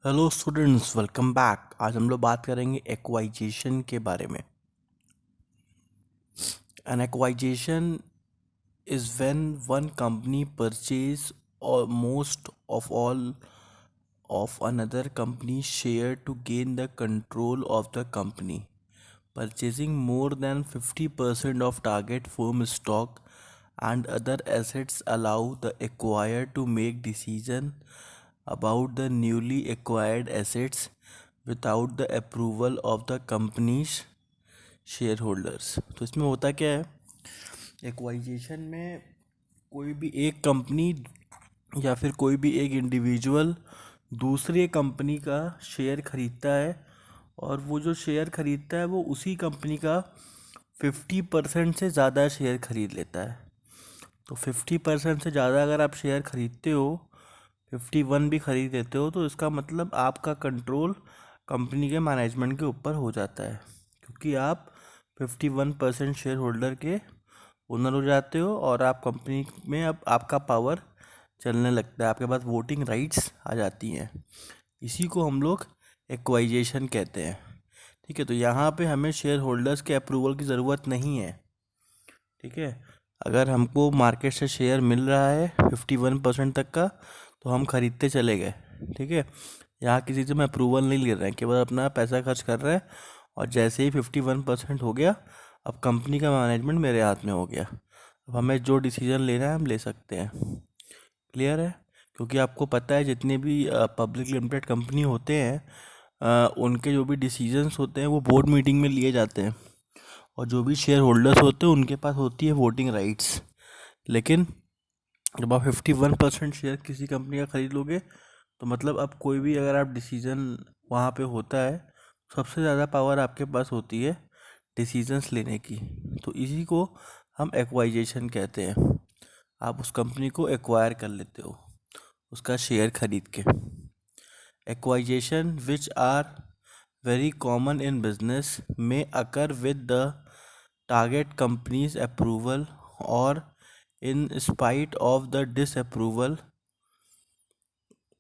Hello students, welcome back. आज हम लोग बात करेंगे एक्वाइजेशन के बारे में। An acquisition is when one company purchase और most of all of another company's share to gain the control of the company. Purchasing more than 50% of target firm stock and other assets allow the acquirer to make decision about the newly acquired assets without the approval of the company's shareholders. तो इसमें होता क्या है, acquisition में कोई भी एक company या फिर कोई भी एक इंडिविजुअल दूसरी कंपनी का शेयर खरीदता है, और वो जो शेयर खरीदता है वो उसी कंपनी का 50% से ज़्यादा शेयर खरीद लेता है। तो 50% से ज़्यादा अगर आप शेयर खरीदते हो, 51 भी खरीद लेते हो, तो इसका मतलब आपका कंट्रोल कंपनी के मैनेजमेंट के ऊपर हो जाता है, क्योंकि आप 51% शेयर होल्डर के ओनर हो जाते हो और आप कंपनी में अब आपका पावर चलने लगता है, आपके पास वोटिंग राइट्स आ जाती हैं। इसी को हम लोग एक्वाइजेशन कहते हैं। ठीक है, तो यहाँ पे हमें शेयर होल्डर्स के अप्रूवल की ज़रूरत नहीं है। ठीक है, अगर हमको मार्केट से शेयर मिल रहा है 51% तक का, तो हम खरीदते चले गए। ठीक है, यहाँ किसी से हम अप्रूवल नहीं ले रहे हैं, केवल अपना पैसा खर्च कर रहे हैं, और जैसे ही 51% हो गया, अब कंपनी का मैनेजमेंट मेरे हाथ में हो गया। अब हमें जो डिसीजन लेना है हम ले सकते हैं। क्लियर है? क्योंकि आपको पता है जितने भी पब्लिक लिमिटेड कंपनी होते हैं, उनके जो भी डिसीजंस होते हैं वो बोर्ड मीटिंग में लिए जाते हैं, और जो भी शेयर होल्डर्स होते हैं उनके पास होती है वोटिंग राइट्स। लेकिन जब आप 51% शेयर किसी कंपनी का खरीद लोगे, तो मतलब अब कोई भी अगर आप डिसीजन वहाँ पे होता है, सबसे ज़्यादा पावर आपके पास होती है डिसीजंस लेने की। तो इसी को हम एक्वाइजेशन कहते हैं। आप उस कंपनी को एक्वायर कर लेते हो उसका शेयर खरीद के। Acquisition which are very common in business may occur with the target company's approval, or in spite of the disapproval.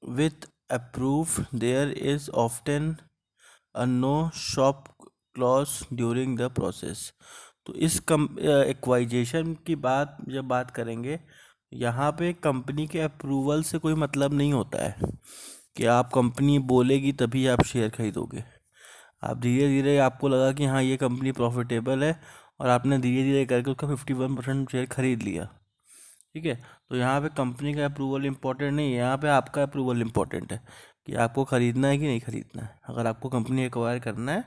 With approve, there is often a no shop clause during the process. तो इस acquisition की बात जब बात करेंगे, यहाँ पे company के अप्रूवल से कोई मतलब नहीं होता है कि आप कंपनी बोलेगी तभी आप शेयर खरीदोगे। आप धीरे धीरे आपको लगा कि हाँ ये कंपनी प्रॉफिटेबल है, और आपने धीरे धीरे करके उसका 51% शेयर खरीद लिया। ठीक है, तो यहाँ पे कंपनी का अप्रूवल इम्पोर्टेंट नहीं है, यहाँ पे आपका अप्रूवल इम्पोर्टेंट है कि आपको ख़रीदना है कि नहीं ख़रीदना है। अगर आपको कंपनी एक्वायर करना है,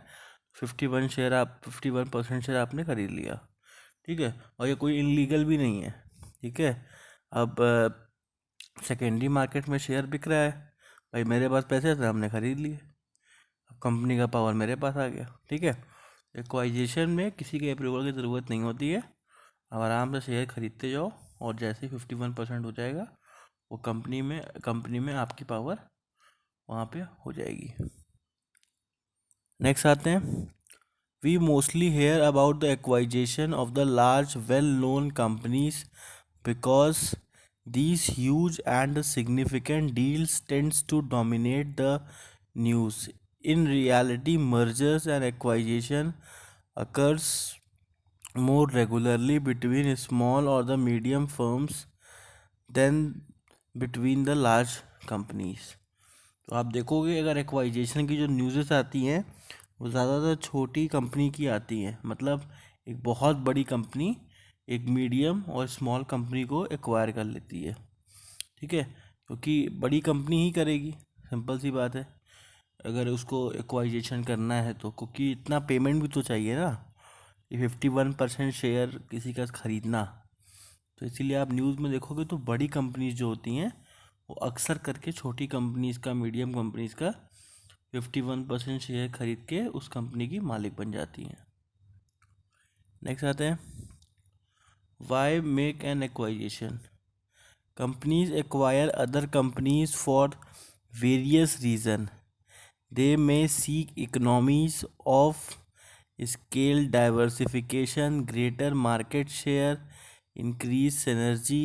51% शेयर आपने खरीद लिया। ठीक है, और ये कोई इनलीगल भी नहीं है। ठीक है, अब सेकेंडरी मार्केट में शेयर बिक रहा है, भाई मेरे पास पैसे थे हमने ख़रीद लिए, अब कंपनी का पावर मेरे पास आ गया। ठीक है, एक्वाइजेशन में किसी के अप्रूवल की ज़रूरत नहीं होती है, आप आराम से शेयर खरीदते जाओ, और जैसे ही 51% हो जाएगा, वो कंपनी में आपकी पावर वहाँ पे हो जाएगी। नेक्स्ट आते हैं। We mostly hear about the acquisition of the large well known companies because these huge and significant deals tends to dominate the news. In reality, mergers and acquisition occurs more regularly between small or the medium firms than between the large companies. तो आप देखोगे अगर acquisition की जो न्यूज़ेस आती हैं, वो ज़्यादातर छोटी कंपनी की आती हैं। मतलब एक बहुत बड़ी कंपनी एक मीडियम और स्मॉल कंपनी को एक्वायर कर लेती है। ठीक है, क्योंकि बड़ी कंपनी ही करेगी, सिंपल सी बात है, अगर उसको एक्वाइजेशन करना है तो, क्योंकि इतना पेमेंट भी तो चाहिए ना, ये 51% शेयर किसी का ख़रीदना। तो इसीलिए आप न्यूज़ में देखोगे तो बड़ी कंपनीज जो होती हैं वो अक्सर करके छोटी कंपनीज का, मीडियम कंपनीज का 51% शेयर खरीद के उस कंपनी की मालिक बन जाती हैं। नेक्स्ट आते हैं, why make an acquisition. Companies acquire other companies for various reason. They may seek economies of scale, diversification, greater market share, increased synergy,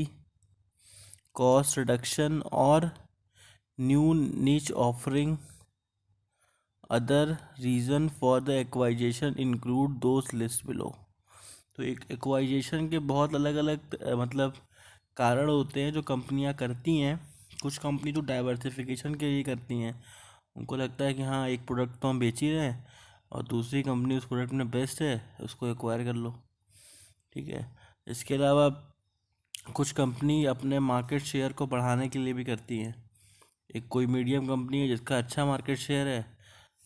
cost reduction, or new niche offering. Other reason for the acquisition include those list below. तो एक acquisition के बहुत अलग अलग मतलब कारण होते हैं जो कंपनियां करती हैं। कुछ कंपनी तो डाइवर्सिफिकेशन के लिए करती हैं। उनको लगता है कि हाँ, एक प्रोडक्ट तो हम बेच ही रहे हैं और दूसरी कंपनी उस प्रोडक्ट में बेस्ट है, उसको एक्वायर कर लो। ठीक है। इसके अलावा कुछ कंपनी अपने मार्केट शेयर को बढ़ाने के लिए भी करती हैं। एक कोई मीडियम कंपनी है जिसका अच्छा मार्केट शेयर है,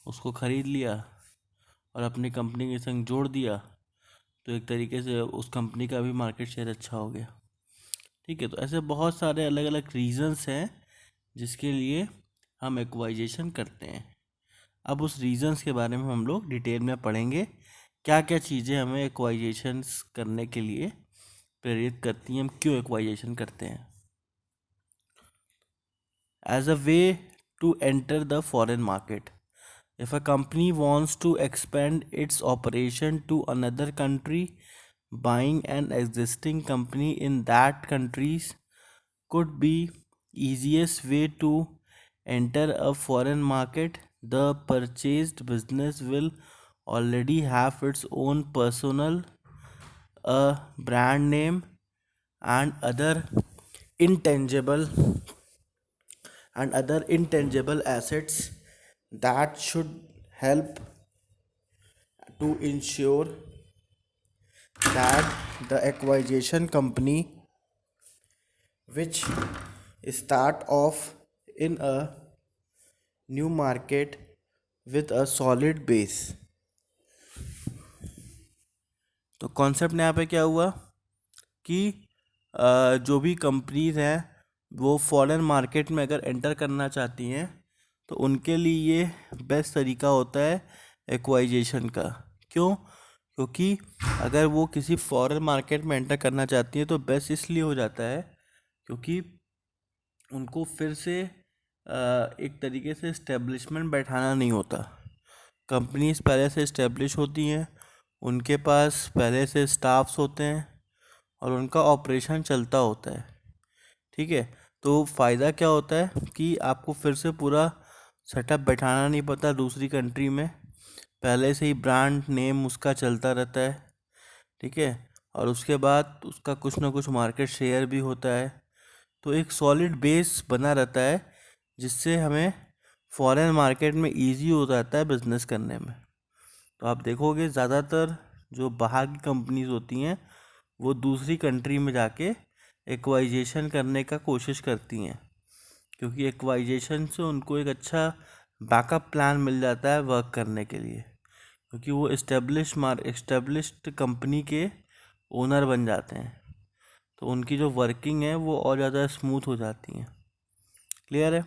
उसको ख़रीद लिया और अपनी कंपनी के संग जोड़ दिया, तो एक तरीके से उस कंपनी का भी मार्केट शेयर अच्छा हो गया। ठीक है। तो ऐसे बहुत सारे अलग अलग रीजंस हैं जिसके लिए हम एक्वाइजेशन करते हैं। अब उस रीजंस के बारे में हम लोग डिटेल में पढ़ेंगे, क्या क्या चीज़ें हमें एक्वाइजेशंस करने के लिए प्रेरित करती हैं, हम क्यों एक्वाइजेशन करते हैं। As a way to enter the foreign market, if a company wants to expand its operation to another country, buying an existing company in that countries could be easiest way to enter a foreign market. The purchased business will already have its own personal, a brand name, and intangible other intangible assets that should help to ensure that the acquisition company which start off in a new market with a solid base। तो concept यहाँ पे क्या हुआ कि जो भी companies हैं वो फॉरेन मार्केट में अगर एंटर करना चाहती हैं तो उनके लिए ये बेस्ट तरीका होता है एक्वाइजेशन का। क्यों? क्योंकि अगर वो किसी फॉरेन मार्केट में एंटर करना चाहती हैं तो बेस्ट इसलिए हो जाता है क्योंकि उनको फिर से एक तरीके से इस्टेब्लिशमेंट बैठाना नहीं होता। कंपनीज पहले से इस्टेब्लिश होती हैं, उनके पास पहले से स्टाफ्स होते हैं और उनका ऑपरेशन चलता होता है। ठीक है। तो फ़ायदा क्या होता है कि आपको फिर से पूरा सेटअप बैठाना नहीं पड़ता दूसरी कंट्री में, पहले से ही ब्रांड नेम उसका चलता रहता है। ठीक है। और उसके बाद उसका कुछ ना कुछ मार्केट शेयर भी होता है, तो एक सॉलिड बेस बना रहता है जिससे हमें फॉरेन मार्केट में इजी हो जाता है बिज़नेस करने में। तो आप देखोगे ज़्यादातर जो बाहर की कंपनीज होती हैं वो दूसरी कंट्री में जाके एक्वाइजेशन करने का कोशिश करती हैं, क्योंकि एक्वाइजेशन से उनको एक अच्छा बैकअप प्लान मिल जाता है वर्क करने के लिए, क्योंकि वो इस्टेब्लिश्ड कंपनी के ओनर बन जाते हैं, तो उनकी जो वर्किंग है वो और ज़्यादा स्मूथ हो जाती हैं। क्लियर है?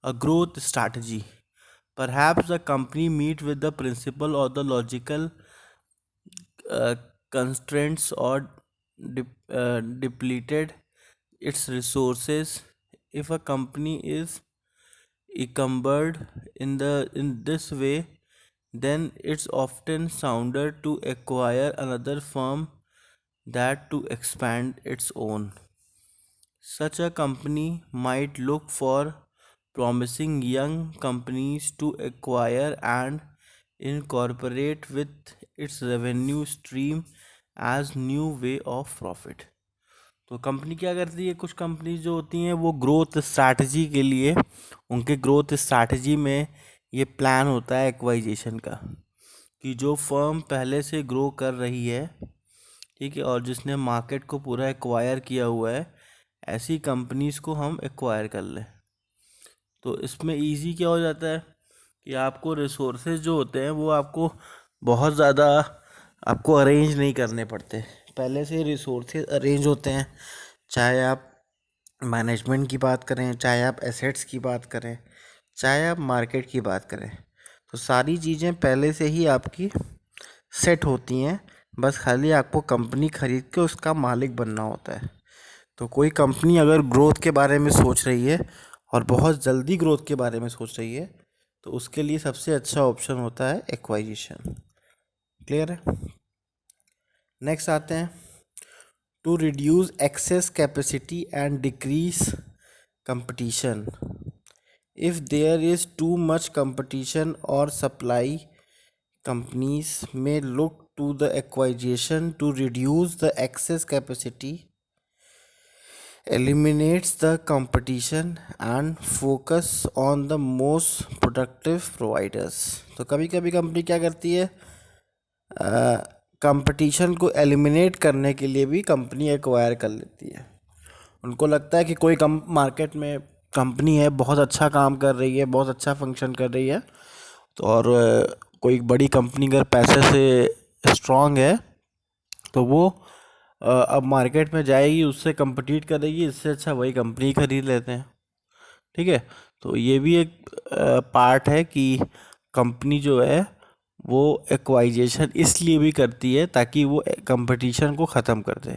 A growth strategy, perhaps the company meet with the principle or the logical constraints or depleted its resources. If a company is encumbered in this way, then it's often sounder to acquire another firm that to expand its own. Such a company might look for promising young companies to acquire and incorporate with its revenue stream as new way of profit। तो company क्या करती है, कुछ company जो होती हैं वो growth strategy के लिए, उनके ग्रोथ स्ट्रैटेजी में ये प्लान होता है एक्वाइजेशन का कि जो फर्म पहले से ग्रो कर रही है, ठीक है, और जिसने मार्केट को पूरा एक्वायर किया हुआ है, ऐसी कंपनीज़ को हम एक्वायर कर लें। तो इसमें इजी क्या हो जाता है कि आपको रिसोर्सेज जो होते हैं वो आपको बहुत ज़्यादा आपको अरेंज नहीं करने पड़ते, पहले से रिसोर्सेज अरेंज होते हैं। चाहे आप मैनेजमेंट की बात करें, चाहे आप एसेट्स की बात करें, चाहे आप मार्केट की बात करें, तो सारी चीज़ें पहले से ही आपकी सेट होती हैं, बस खाली आपको कंपनी ख़रीद के उसका मालिक बनना होता है। तो कोई कंपनी अगर ग्रोथ के बारे में सोच रही है और बहुत जल्दी ग्रोथ के बारे में सोच रही है तो उसके लिए सबसे अच्छा ऑप्शन होता है एक्वाइजिशन। क्लियर है? नेक्स्ट आते हैं, to reduce excess capacity and decrease competition If there is too much competition or supply, companies may look to the acquisition to reduce the excess capacity, eliminates the competition and focus on the most productive providers. तो कभी कभी company क्या करती है, competition को eliminate करने के लिए भी कंपनी एक्वायर कर लेती है। उनको लगता है कि कोई कम मार्केट में कंपनी है, बहुत अच्छा काम कर रही है, बहुत अच्छा फंक्शन कर रही है, तो और कोई बड़ी कंपनी अगर पैसे से स्ट्रांग है तो वो अब मार्केट में जाएगी, उससे compete करेगी, इससे अच्छा वही कंपनी खरीद लेते हैं। ठीक है, तो ये भी एक पार्ट है कि कंपनी जो है वो एक्वाइजेशन इसलिए भी करती है ताकि वो कंपटीशन को ख़त्म कर दे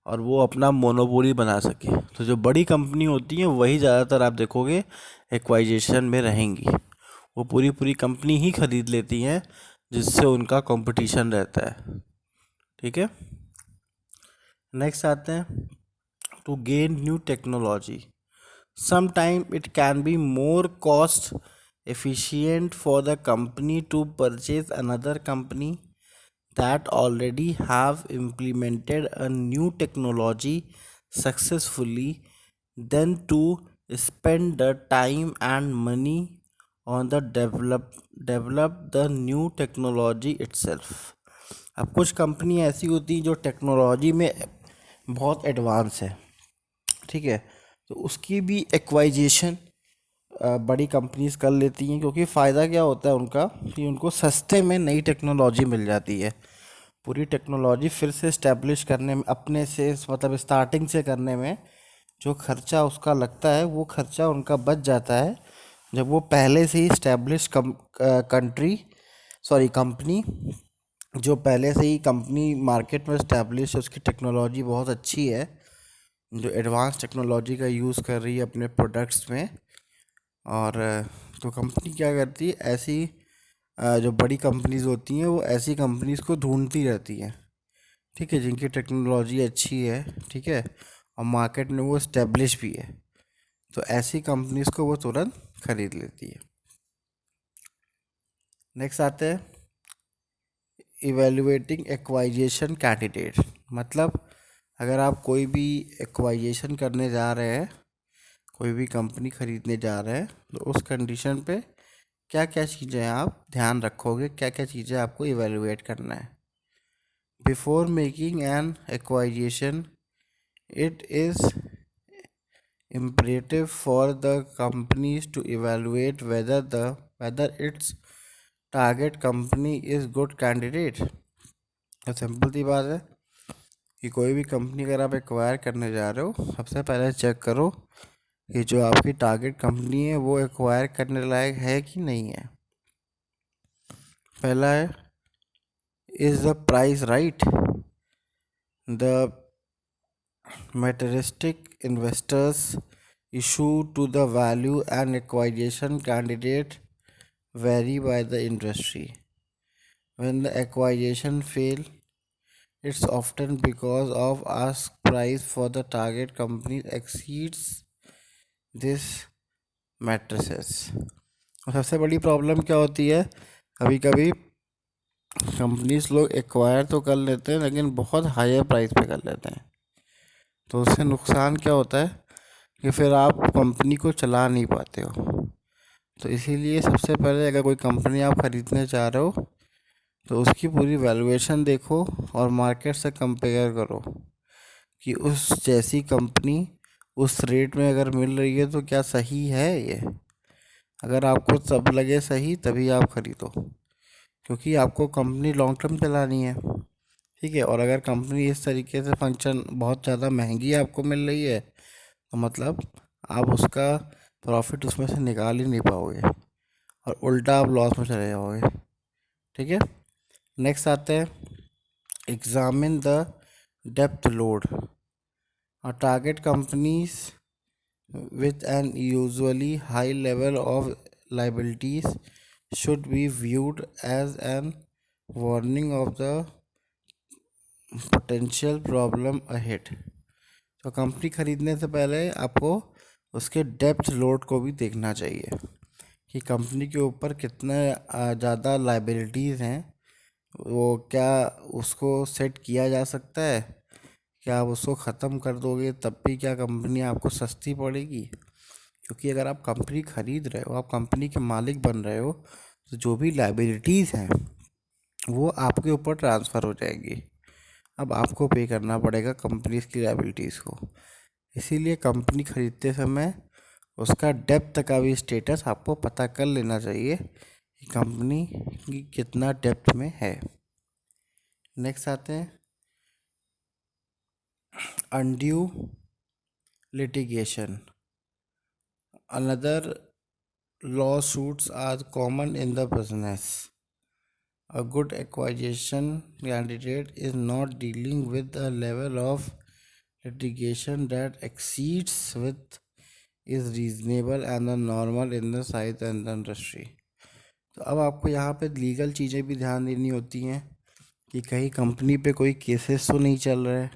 और वो अपना मोनोपोली बना सके। तो जो बड़ी कंपनी होती हैं वही ज़्यादातर आप देखोगे एक्वाइजेशन में रहेंगी, वो पूरी पूरी कंपनी ही खरीद लेती हैं जिससे उनका कंपटीशन रहता है। ठीक है, नेक्स्ट आते हैं, to gain new technology. Sometimes it can be more cost efficient for the company to purchase another company that already have implemented a new technology successfully than to spend the time and money on the develop the new technology itself. अब कुछ company ऐसी होती हैं जो technology में बहुत advance है, ठीक है, तो उसकी भी एक्वाइजेशन बड़ी कंपनीज कर लेती हैं, क्योंकि फ़ायदा क्या होता है उनका कि उनको सस्ते में नई टेक्नोलॉजी मिल जाती है। पूरी टेक्नोलॉजी फिर से इस्टेब्लिश करने में, अपने से मतलब स्टार्टिंग से करने में जो खर्चा उसका लगता है वो खर्चा उनका बच जाता है जब वो पहले से ही इस्टेब्लिश कंपनी, जो पहले से ही कंपनी मार्केट में इस्टेब्लिश है, उसकी टेक्नोलॉजी बहुत अच्छी है, जो एडवांस टेक्नोलॉजी का यूज़ कर रही है अपने प्रोडक्ट्स में। और तो कंपनी क्या करती है, ऐसी जो बड़ी कंपनीज़ होती हैं वो ऐसी कंपनीज़ को ढूंढती रहती हैं, ठीक है, जिनकी टेक्नोलॉजी अच्छी है, ठीक है, और मार्केट में वो इस्टेब्लिश भी है, तो ऐसी कंपनीज़ को वो तुरंत खरीद लेती है। नेक्स्ट आते हैं इवेल्युएटिंग एक्वाइजेशन कैंडिडेट। मतलब अगर आप कोई भी एक्वाइजेशन करने जा रहे हैं, कोई भी कंपनी खरीदने जा रहे हैं, तो उस कंडीशन पे क्या क्या चीज़ें आप ध्यान रखोगे, क्या क्या चीज़ें आपको इवेल्युएट करना है। Before making an acquisition it is imperative for the companies to evaluate whether its target company is good candidate। तो सिंपल सी बात है कि कोई भी कंपनी अगर आप एक्वायर करने जा रहे हो, सबसे पहले चेक करो कि जो आपकी टारगेट कंपनी है वो एक्वायर करने लायक है कि नहीं है। पहला है, is the price right. The materialistic investors issue to the value and acquisition candidate vary by the industry. When the acquisition fail, it's often because of ask price for the target company exceeds this matrices। और सबसे बड़ी problem क्या होती है, कभी कभी companies लोग acquire तो कर लेते हैं लेकिन बहुत हायर प्राइस पे कर लेते हैं, तो उससे नुकसान क्या होता है कि फिर आप कंपनी को चला नहीं पाते हो। तो इसीलिए सबसे पहले अगर कोई कंपनी आप ख़रीदने चाह रहे हो तो उसकी पूरी वैल्यूएशन देखो और मार्केट से कंपेयर करो कि उस जैसी कंपनी उस रेट में अगर मिल रही है तो क्या सही है ये। अगर आपको सब लगे सही तभी आप ख़रीदो, क्योंकि आपको कंपनी लॉन्ग टर्म चलानी है, ठीक है। और अगर कंपनी इस तरीके से फंक्शन बहुत ज़्यादा महंगी आपको मिल रही है तो मतलब आप उसका प्रॉफिट उसमें से निकाल ही नहीं पाओगे और उल्टा आप लॉस में चले जाओगे, ठीक है। नेक्स्ट आते हैं, examine the depth load. Target companies with an usually high level of liabilities should be viewed as an warning of the potential problem ahead। तो कंपनी ख़रीदने से पहले आपको उसके डेप्थ लोड को भी देखना चाहिए कि कंपनी के ऊपर कितना ज़्यादा लाइबिलिटीज़ हैं, वो क्या उसको सेट किया जा सकता है, क्या आप उसको ख़त्म कर दोगे तब भी क्या कंपनी आपको सस्ती पड़ेगी। क्योंकि अगर आप कंपनी खरीद रहे हो, आप कंपनी के मालिक बन रहे हो, तो जो भी लाइबिलिटीज़ हैं वो आपके ऊपर ट्रांसफ़र हो जाएंगी। अब आपको पे करना पड़ेगा कंपनीज की लाइबिलिटीज़ को। इसीलिए कंपनी खरीदते समय उसका डेप्थ का भी स्टेटस आपको पता कर लेना चाहिए कि कंपनी की कितना डेप्थ में है। नेक्स्ट आते हैं undue litigation. Another lawsuits are common in the business. A good acquisition candidate is not dealing with a level of litigation that exceeds with is reasonable and the normal in the size and the industry. तो अब आपको यहाँ पे legal चीज़ें भी ध्यान देनी होती हैं कि कहीं कंपनी पे कोई केसेस तो नहीं चल रहे हैं।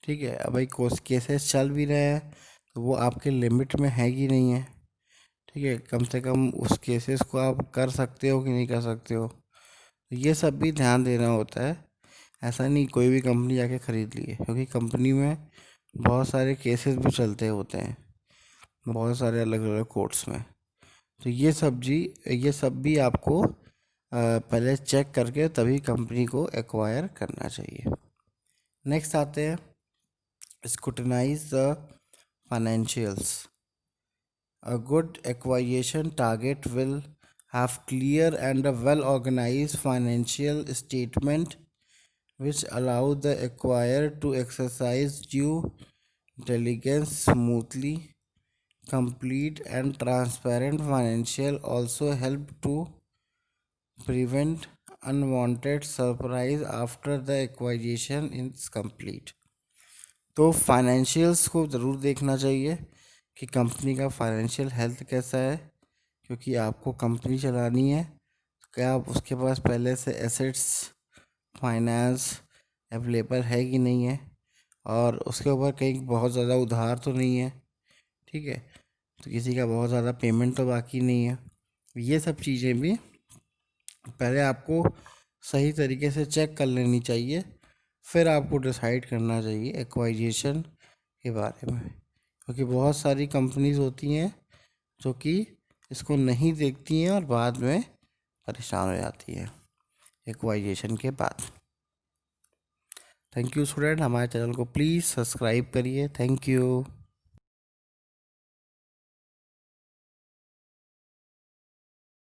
ठीक है, अब भाई केसेस चल भी रहे हैं तो वो आपके लिमिट में है कि नहीं है। ठीक है, कम से कम उस केसेस को आप कर सकते हो कि नहीं कर सकते हो, तो ये सब भी ध्यान देना होता है। ऐसा नहीं कोई भी कंपनी जाके ख़रीद ली है, क्योंकि कंपनी में बहुत सारे केसेस भी चलते होते हैं, बहुत सारे अलग अलग कोर्ट्स में। तो ये सब भी आपको पहले चेक करके तभी कंपनी को एक्वायर करना चाहिए। नेक्स्ट आते हैं scrutinise the financials. A good acquisition target will have clear and a well organized financial statement which allow the acquirer to exercise due diligence smoothly. Complete and transparent financial also help to prevent unwanted surprise after the acquisition is complete. तो financials को ज़रूर देखना चाहिए कि company का financial health कैसा है, क्योंकि आपको कंपनी चलानी है। क्या आप उसके पास पहले से एसेट्स फाइनेंस अवेलेबल है कि नहीं है, और उसके ऊपर कहीं बहुत ज़्यादा उधार तो नहीं है। ठीक है, तो किसी का बहुत ज़्यादा पेमेंट तो बाकी नहीं है। ये सब चीज़ें भी पहले आपको सही तरीके से चेक कर लेनी चाहिए, फिर आपको डिसाइड करना चाहिए एक्वाइजेशन के बारे में। क्योंकि बहुत सारी कंपनीज होती हैं जो कि इसको नहीं देखती हैं और बाद में परेशान हो जाती हैं एक्वाइजेशन के बाद। थैंक यू स्टूडेंट, हमारे चैनल को प्लीज़ सब्सक्राइब करिए। Thank you.